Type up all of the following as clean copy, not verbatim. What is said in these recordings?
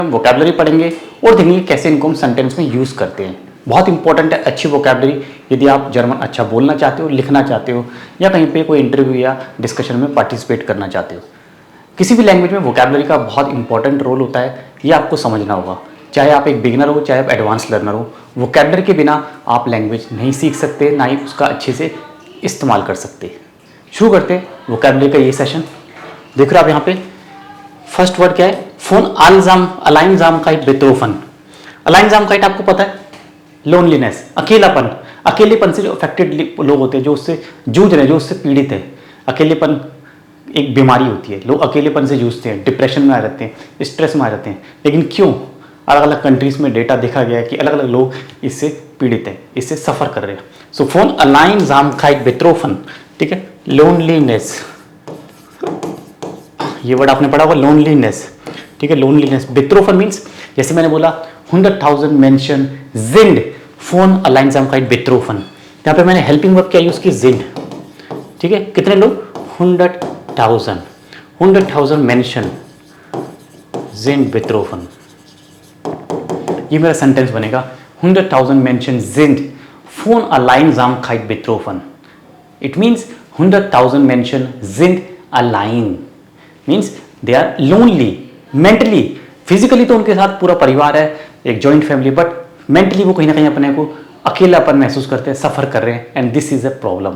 हम वोकैबुलरी पढ़ेंगे और देखेंगे कैसे इनको हम सेंटेंस में यूज़ करते हैं। बहुत इंपॉर्टेंट है अच्छी वोकैबुलरी यदि आप जर्मन अच्छा बोलना चाहते हो, लिखना चाहते हो या कहीं पे कोई इंटरव्यू या डिस्कशन में पार्टिसिपेट करना चाहते हो। किसी भी लैंग्वेज में वोकैबुलरी का बहुत इंपॉर्टेंट रोल होता है, ये आपको समझना होगा। चाहे आप एक बिगिनर हो, चाहे आप एडवांस लर्नर हो, वोकैबुलरी के बिना आप लैंग्वेज नहीं सीख सकते, ना ही उसका अच्छे से इस्तेमाल कर सकते। शुरू करते हैं वोकैबुलरी का ये सेशन। देख रहे हो आप यहाँ पे फर्स्ट वर्ड क्या है? फोन अलाइनजामकाइट बेट्रोफन। अलाइनजामकाइट आपको पता है, लोनलीनेस, अकेलापन। अकेलेपन से जो अफेक्टेड लोग होते हैं, जो उससे जूझ रहे हैं, जो उससे पीड़ित है। अकेलेपन एक बीमारी होती है, लोग अकेलेपन से जूझते हैं, डिप्रेशन में आ जाते हैं, स्ट्रेस में आ जाते हैं। लेकिन क्यों? अलग अलग कंट्रीज में डेटा देखा गया है कि अलग अलग लोग इससे पीड़ित हैं, इससे सफ़र कर रहे हैं। सो फोन अलाइनजामकाइट बेट्रोफन, ठीक है। लोनलीनेस, ये वर्ड आपने पढ़ा होगा, लोनलीनेस, ठीक है। लोनलीनेस, बेट्रोफन मीन्स जैसे मैंने बोला 100,000 मेंशन जिंड फोन अलाइनजामकाइट बेट्रोफन। यहाँ पे मैंने हेल्पिंग वर्ब क्या यूज की? जिंड, ठीक है। कितने लोग? 100,000 मेंशन जिंड बेट्रोफन। ये मेरा सेंटेंस बनेगा 100,000 मेंशन जिंड फोन अलाइनजामकाइट बेट्रोफन। इट मीन्स 100,000 मेंशन जिंड अलाइन means they are lonely mentally. Physically तो उनके साथ पूरा परिवार है, एक जॉइंट फैमिली, बट मेंटली वो कहीं ना कहीं अपने को अकेलापन महसूस करते हैं, सफर कर रहे हैं। And this is a problem.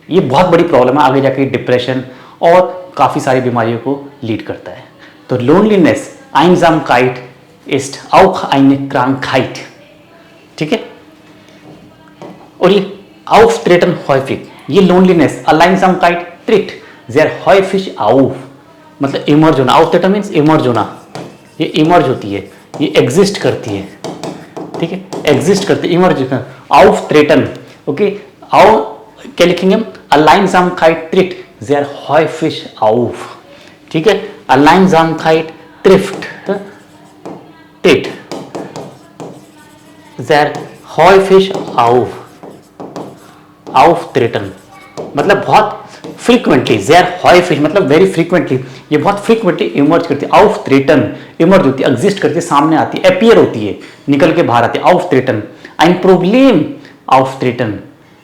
ये बहुत बड़ी प्रॉब्लम है, आगे जाके डिप्रेशन और काफ़ी सारी बीमारियों को लीड करता है। तो loneliness, आइनजामकाइट ist auch eine Krankheit, ठीक है। और ये auftreten häufig, ये लोनलीनेस अलाइनजामकाइट ट्रिट sehr häufig auf, मतलब इमर्ज होना। auftreten मीन्स इमर्ज होना, ये इमर्ज होती है, ये एग्जिस्ट करती है, ठीक है। एग्जिस्ट करती है, इमर्ज। auftreten, okay. क्या लिखेंगे हम? अलाइनजामकाइट ट्रिट sehr häufig auf, ठीक है। अलाइनजामकाइट ट्रिफ्ट tit sehr häufig auftreten, मतलब बहुत फ्रीक्वेंटली। sehr häufig मतलब वेरी फ्रीक्वेंटली, ये बहुत फ्रीक्वेंटली इमर्ज करती है। auftreten इमर्ज होती है, एग्जिस्ट करती है, सामने आती है, अपीयर होती है, निकल के बाहर आती है। auftreten, ein Problem auftreten,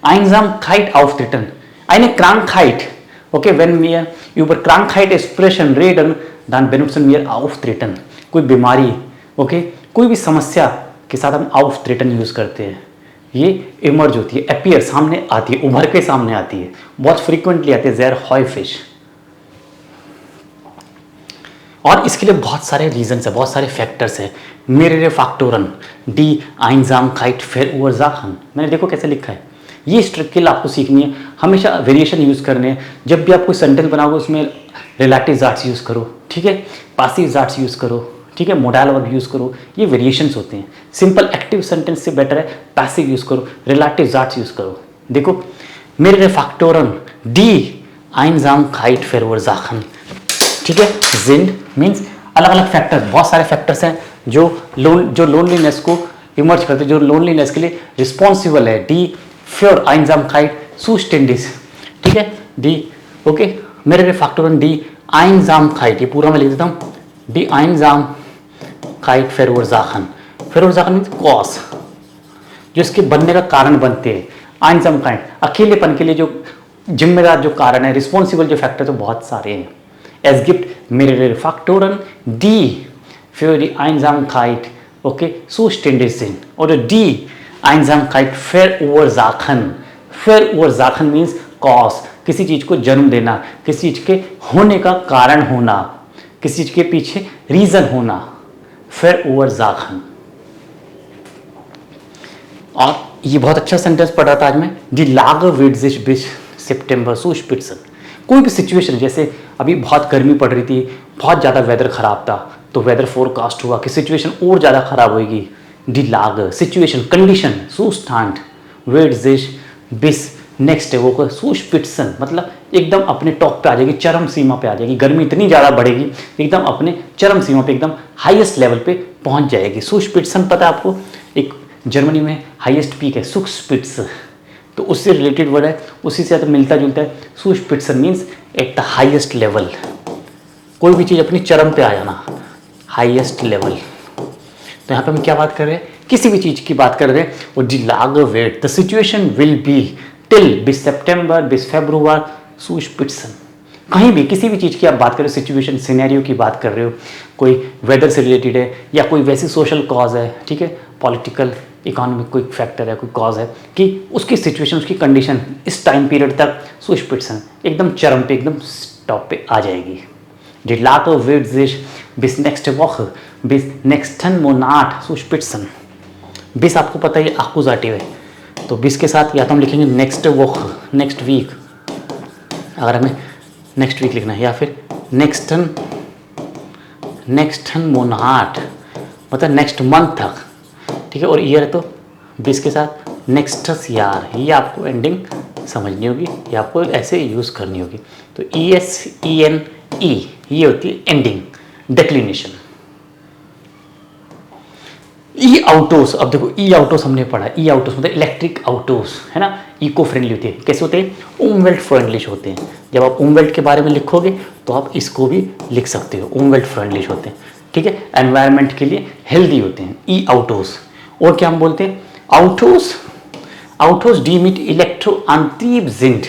Einsamkeit auftreten, eine Krankheit, okay, wenn wir über Krankheit sprechen reden, dann benutzen wir auftreten, कोई बीमारी, ओके, कोई भी समस्या के साथ हम auftreten यूज करते हैं। ये इमर्ज होती है, अपीयर, सामने आती है, उभर के सामने आती है, बहुत फ्रीक्वेंटली आती है, sehr häufig। और इसके लिए बहुत सारे रीजंस है, बहुत सारे फैक्टर्स है। mehrere Faktoren die Einsamkeit verursachen, मैंने देखो कैसे लिखा है। ये स्ट्रिक्ल आपको सीखनी है, हमेशा वेरिएशन यूज करने हैं। जब भी आप कोई सेंटेंस बनाओगे उसमें रिलेटिव जाट्स यूज करो, ठीक है। पासिव जाट्स यूज करो, ठीक है। मोडाल वर्ब यूज करो, ये वेरिएशंस होते हैं। सिंपल एक्टिव सेंटेंस से बेटर है पैसिव यूज करो, रिलेटिव जाट्स यूज करो। देखो mehrere Faktoren die Einsamkeit verursachen, ठीक है। जिंड मीन्स अलग अलग फैक्टर, बहुत सारे फैक्टर्स हैं जो लोनलीनेस को इमर्ज करते हैं, जो लोनलीनेस के लिए रिस्पॉन्सिबल है। डी für Einsamkeit zuständig, ठीक है। D, okay. mehrere Faktoren die Einsamkeit, ये पूरा मैं लिख देता हूँ, die Einsamkeit verursachen, verursachen means cause, जो इसके बनने का कारण बनते हैं। Einsamkeit, अकेलेपन के लिए जो जिम्मेदार जो कारण है, रिस्पॉन्सिबल जो फैक्टर, तो बहुत सारे हैं। Es gibt mehrere Faktoren die für die Einsamkeit, okay, zuständig sind oder die Einsamkeit verursachen, verursachen means cause, किसी चीज को जन्म देना, किसी चीज के होने का कारण होना, किसी चीज के पीछे रीजन होना, verursachen। और ये बहुत अच्छा सेंटेंस पढ़ रहा था आज मैं। Die Lage wird sich bis September zuspitzen, कोई भी सिचुएशन, जैसे अभी बहुत गर्मी पड़ रही थी, बहुत ज़्यादा वेदर खराब था, तो वेदर फोरकास्ट हुआ कि सिचुएशन और ज़्यादा खराब होगी। डी लाग, situation, condition, Zustand wird sich bis next है वो सुस्पिट्सन, मतलब एकदम अपने टॉप पे आ जाएगी, चरम सीमा पे आ जाएगी। गर्मी इतनी ज़्यादा बढ़ेगी, एकदम अपने चरम सीमा पे, एकदम हाईएस्ट लेवल पे पहुंच जाएगी। सुस्पिट्सन पता है आपको, एक जर्मनी में हाईएस्ट पीक है सुस्पिट्स, तो उससे रिलेटेड वर्ड है, उसी से तो मिलता जुलता है। सुस्पिट्सन means at the highest level, कोई भी चीज़ अपनी चरम पे आ जाना, हाईएस्ट लेवल। तो यहाँ पे हम क्या बात कर रहे हैं, किसी भी चीज़ की बात कर रहे हैं, वो डी लागर wait the situation will be till बिस सितंबर बिस फरवरी सुस्पिट्सन। कहीं भी किसी भी चीज़ की आप बात कर रहे हो, सिचुएशन सिनेरियो की बात कर रहे हो, कोई वेदर से रिलेटेड है या कोई वैसी सोशल कॉज है, ठीक है, पॉलिटिकल इकोनॉमिक कोई फैक्टर है, कोई कॉज है कि उसकी सिचुएशन, उसकी कंडीशन इस टाइम पीरियड तक सुस्पिट्सन एकदम चरम पे, एकदम टॉप पे आ जाएगी। Die Lage wird sich bis nächste Woche, bis nächsten Monat zuspitzen। bis आपको पता है आकुजाटिव है, तो bis के साथ या तो हम लिखेंगे नेक्स्ट वॉक, नेक्स्ट वीक, अगर हमें नेक्स्ट वीक लिखना है, या फिर नेक्स्टन मोनाट मतलब नेक्स्ट मंथ तक, ठीक है। और ईयर है तो bis के साथ नेक्स्टस यार, ये आपको एंडिंग समझनी होगी, ये आपको ऐसे यूज़ करनी होगी। तो ESENE ये होती है एंडिंग, डिक्लिनेशन। ई आउटोस, अब देखो ई आउटोस हमने पढ़ा, ई आउटोस मतलब इलेक्ट्रिक आउटोस है ना, इको फ्रेंडली होती है। कैसे होते हैं, उमवेल्ट फ्रेंडली होते हैं। जब आप उमवेल्ट के बारे में लिखोगे तो आप इसको भी लिख सकते हो, उमवेल्ट फ्रेंडली होते हैं, ठीक है, एनवायरनमेंट के लिए हेल्दी होते हैं, ई आउटोस। और क्या हम बोलते हैं, आउटोस, आउटोस डीमिट इलेक्ट्रो आंतरिक जिंक,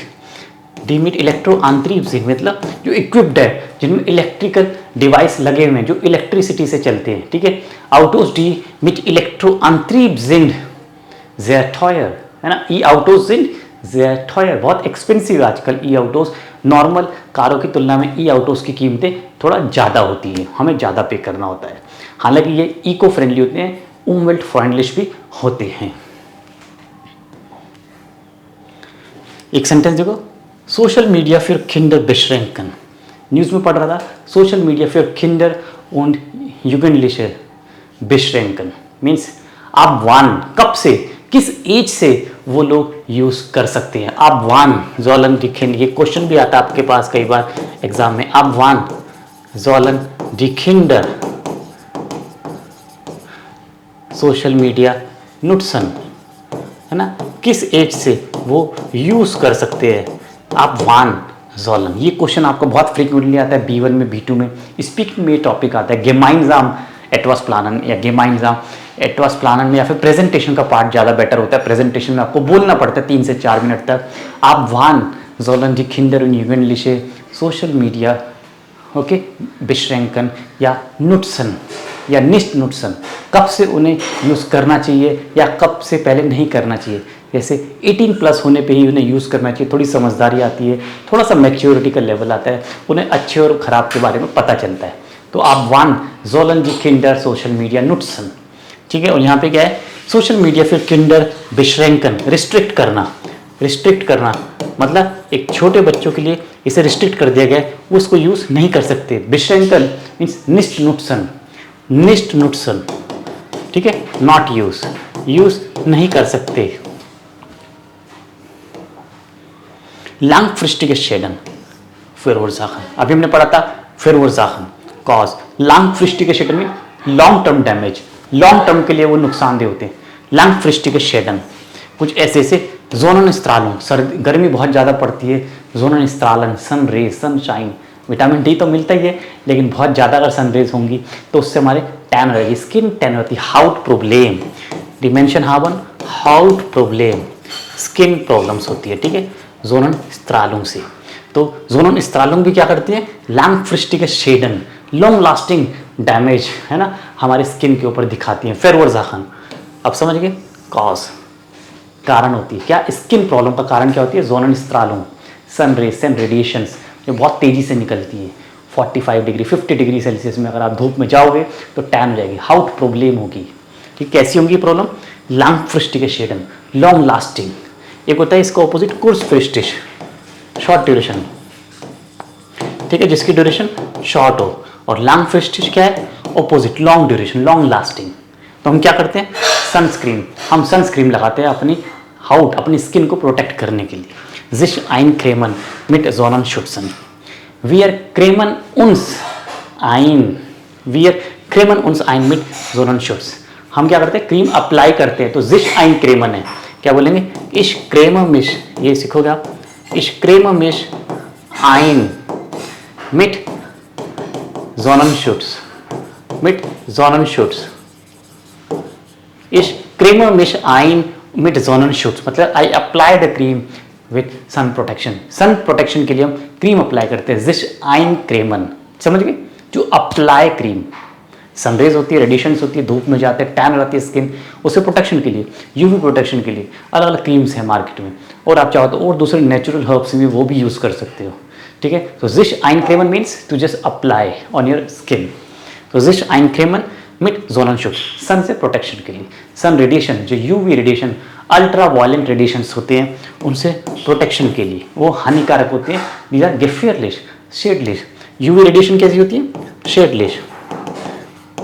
डीमिट इलेक्ट्रो आंतरिक जिंक मतलब जो इक्विप्ड है, जिनमें इलेक्ट्रिकल डिवाइस लगे हुए हैं, जो इलेक्ट्रिसिटी से चलते हैं, ठीक है। आउटोस डीमिट इलेक्ट्रो आंतरिक जिंक ज़ेटॉयर है ना, ई आउटोस जिंक ज़ेटॉयर बहुत एक्सपेंसिव है आजकल ई आउटोस। नॉर्मल कारों की तुलना में ई आउटोस की कीमतें थोड़ा ज़्यादा होती है, हमें ज़्यादा पे करना होता है। हालांकि ये इको फ्रेंडली होते हैं, उमवेल्ट फ्रेंडलिश भी होते हैं। एक सेंटेंस देखो, सोशल मीडिया फिर किंडर बेश्रेंकन, न्यूज़ में पढ़ रहा था, सोशल मीडिया फिर किंडर und Jugendliche बेश्रेंकन मीन्स आप वान, कब से, किस एज से वो लोग यूज़ कर सकते हैं। आप वान जोलन दिखें, ये क्वेश्चन भी आता है आपके पास कई बार एग्जाम में, आप वान जोलन दिखिंडर सोशल मीडिया नुट्सन है ना, किस एज से वो यूज़ कर सकते हैं। आप वान जोलन, ये क्वेश्चन आपको बहुत फ्रीक्वेंटली आता है B1 में, B2 में, स्पीकिंग में टॉपिक आता है। गेमाइंजाम एटवास प्लानन या गेमाइंजाम एटवास प्लानन में, या फिर प्रेजेंटेशन का पार्ट ज़्यादा बेटर होता है। प्रेजेंटेशन में आपको बोलना पड़ता है 3 से 4 मिनट तक। आप वान जोलन दी किंडर und Jugendliche social media okay बेश्रेंकन या नुट्सन या निस्ट नुट्सन, कब से उन्हें यूज़ करना चाहिए या कब से पहले नहीं करना चाहिए। जैसे 18+ होने पे ही उन्हें यूज़ करना चाहिए, थोड़ी समझदारी आती है, थोड़ा सा मैच्योरिटी का लेवल आता है, उन्हें अच्छे और ख़राब के बारे में पता चलता है। तो आप वान जोलन जी किंडर सोशल मीडिया नुट्सन, ठीक है। और यहाँ पे क्या है, सोशल मीडिया फिर किंडर बेश्रेंकन, रिस्ट्रिक्ट करना, रिस्ट्रिक्ट करना मतलब एक छोटे बच्चों के लिए इसे रिस्ट्रिक्ट कर दिया गया है, वो इसको यूज़ नहीं कर सकते। बेश्रेंकन मीन्स निस्ट नुट्सन, निस्ट नुट्सन, ठीक है, नॉट यूज़ नहीं कर सकते। लैंगफ्रिस्टिगे शेडन फिरवरज़ाखन, अभी हमने पढ़ा था फिरवरज़ाखन कॉज, लैंगफ्रिस्टिगे शेडन में long term damage, long term के लिए वो नुकसानदेह होते हैं। लैंगफ्रिस्टिगे शेडन कुछ ऐसे ऐसे जोनन स्त्रालन, सर्दी गर्मी बहुत ज़्यादा पड़ती है, जोनन स्त्रालन, sun rays, sunshine, vitamin D तो मिलता ही है, लेकिन बहुत ज़्यादा अगर सन रेज होंगी तो उससे हमारे टैन रहेगी, स्किन टैन होती है, हाउट प्रॉब्लम, डिमेंशन हावन, हाउट प्रॉब्लम, स्किन प्रॉब्लम्स होती है, ठीक है, जोनन स्त्रालुंग से। तो जोनन स्त्रालुंग भी क्या करती है, लैंगफ्रिस्टिगे शेडन, लॉन्ग लास्टिंग डैमेज है ना, हमारे स्किन के ऊपर दिखाती हैं। फिरवरज़ाखन, अब समझ गए, कॉज कारण होती है, क्या स्किन प्रॉब्लम का कारण क्या होती है, जोनन स्त्रालुंग, सन रेज, सन रेडिएशंस जो बहुत तेज़ी से निकलती है, 45 डिग्री 50 डिग्री सेल्सियस में अगर आप धूप में जाओगे तो टैन हो जाएगी, हाउट प्रॉब्लम होगी, ठीक। कैसी होंगी प्रॉब्लम, लैंगफ्रिस्टिगे शेडन, लॉन्ग लास्टिंग। एक होता है इसका ऑपोजिट कुर्सफ्रिस्टिश, शॉर्ट ड्यूरेशन, ठीक है, जिसकी ड्यूरेशन शॉर्ट हो, और लैंगफ्रिस्टिश क्या है, opposite, long duration, long lasting. तो हम क्या करते हैं, सनस्क्रीन, हम सनस्क्रीन लगाते हैं अपनी हाउट, अपनी स्किन को प्रोटेक्ट करने के लिए। जिश आइन क्रेमन मिट जोनन शुट्सन, वियर क्रेमन उन्स आइन, वियर क्रेमन उन्स आइन मिट जोनन शुट्स। हम क्या करते हैं, क्रीम अप्लाई करते हैं, तो जिश आइन क्रेमन है, क्या बोलेंगे, इश क्रेम मिश, ये सीखोगे आप, इश क्रेम मिश आइन मिट जोनन Schutz, mit Sonnenschutz. Ich creme mich ein mit Sonnenschutz, मतलब I apply the cream with sun protection. Sun protection के लिए हम क्रीम अप्लाई करते हैं. Sich eincremen, समझ गए? जो अप्लाई क्रीम, सनरेज होती है, रेडिएशंस होती है, धूप में जाते हैं, टैन हो जाती है स्किन, उससे प्रोटेक्शन के लिए, यूवी प्रोटेक्शन के लिए अलग अलग क्रीम्स हैं मार्केट में. और आप चाहो तो और दूसरे नेचुरल हर्ब्स भी वो भी यूज़ कर सकते हो. ठीक है. तो Sich eincremen means to just apply on your skin. तो Sich eincremen मिट Sonnenschutz, सन से प्रोटेक्शन के लिए. सन रेडिएशन, जो UV radiation, ultra violent radiations होते हैं, उनसे प्रोटेक्शन के लिए वो हानिकारक होते हैं. दीज आर गेफियरलेस, शेडलेस. यूवी रेडिएशन कैसी होती है? शेडलेस,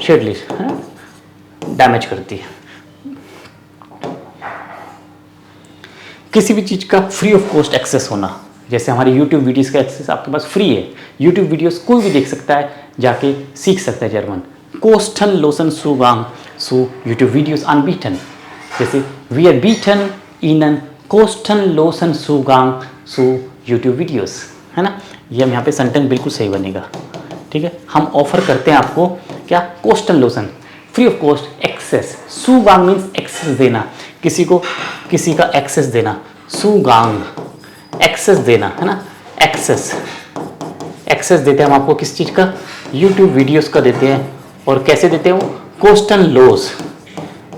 शेडलेस है, डैमेज करती है. किसी भी चीज़ का फ्री ऑफ कॉस्ट एक्सेस होना, जैसे हमारी यूट्यूब वीडियोस का एक्सेस आपके पास फ्री है. यूट्यूब वीडियोस कोई भी देख सकता है, जाके सीख सकता है German. kostenlosen Zugang zu YouTube Videos anbieten. जैसे wir bieten Ihnen kostenlosen Zugang zu YouTube Videos, है ना. ये हम यहाँ पे सेंटेंस बिल्कुल सही बनेगा. ठीक है. हम ऑफर करते हैं आपको क्या? kostenlosen, free of cost access. Zugang means access देना, किसी को किसी का एक्सेस देना. Zugang, एक्सेस देना, है ना. एक्सेस, एक्सेस देते हैं हम आपको किस चीज़ का? यूट्यूब वीडियोस का देते हैं. और कैसे देते हैं वो? कोस्टनलोस,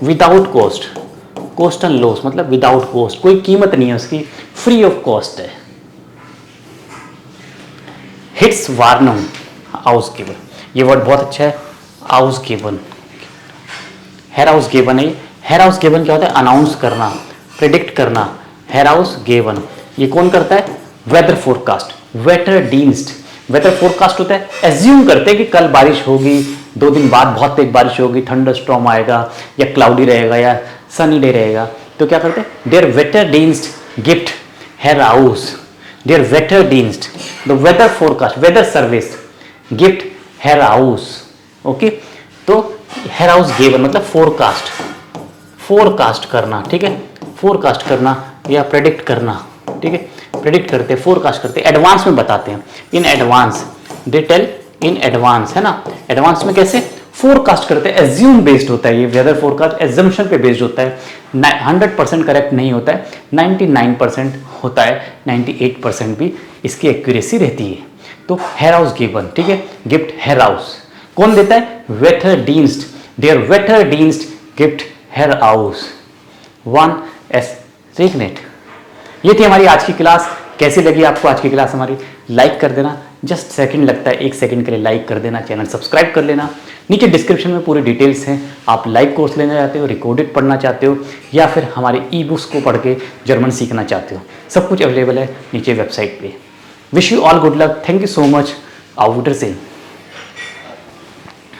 विदाउट कॉस्ट. कोस्टनलोस मतलब विदाउट कॉस्ट, कोई कीमत नहीं है उसकी, फ्री ऑफ कॉस्ट है. हिट्स वार्नम आउसगेबन, ये वर्ड बहुत अच्छा है. आउसगेबन, हेराउसगेबन है. हेराउसगेबन क्या होता है? अनाउंस करना, प्रेडिक्ट करना. हेराउसगेबन ये कौन करता है? वेदर फोरकास्ट, वेटर डींस्ट. वेदर फोरकास्ट होता है, एज्यूम करते हैं कि कल बारिश होगी, 2 दिन बाद बहुत तेज बारिश होगी, थंडर स्टॉर्म आएगा, या क्लाउडी रहेगा, या सनी डे रहेगा. तो क्या करते हैं? देयर वेटर डींस्ट गिफ्ट हेर हाउस. देयर वेटर डींस्ट, the weather forecast, weather service गिफ्ट हेर हाउस. ओके. तो हेर हाउस गेवन मतलब फोरकास्ट, फोरकास्ट करना. ठीक है. फोरकास्ट करना या प्रेडिक्ट करना. ठीक है. प्रेडिक्ट करते, फोरकास्ट करते, एडवांस में बताते हैं. In advance, detail in advance, है ना. एडवांस में कैसे फोरकास्ट करते हैं? एज्यूम बेस्ड होता है ये वेदर फोरकास्ट, एजम्पशन पे बेस्ड होता है. 100% करेक्ट नहीं होता है, 99% होता है, 98% भी इसकी एक्यूरेसी रहती है. तो हेर हाउस गिवन. ठीक है. गिफ्ट हेर हाउस कौन देता है? वेटर डींस्ट, देयर वेटर डींस्ट गिफ्ट हेर हाउस. 1S रेगनेट. ये थी हमारी आज की क्लास. कैसी लगी आपको आज की क्लास हमारी? लाइक कर देना, जस्ट सेकंड लगता है, 1 सेकंड के लिए लाइक कर देना, चैनल सब्सक्राइब कर लेना. नीचे डिस्क्रिप्शन में पूरी डिटेल्स हैं. आप लाइव कोर्स लेना चाहते हो, रिकॉर्डेड पढ़ना चाहते हो, या फिर हमारे ई बुक्स को पढ़ के जर्मन सीखना चाहते हो, सब कुछ अवेलेबल है नीचे वेबसाइट पे. Wish you all good luck. Thank you so much. auf Wiedersehen.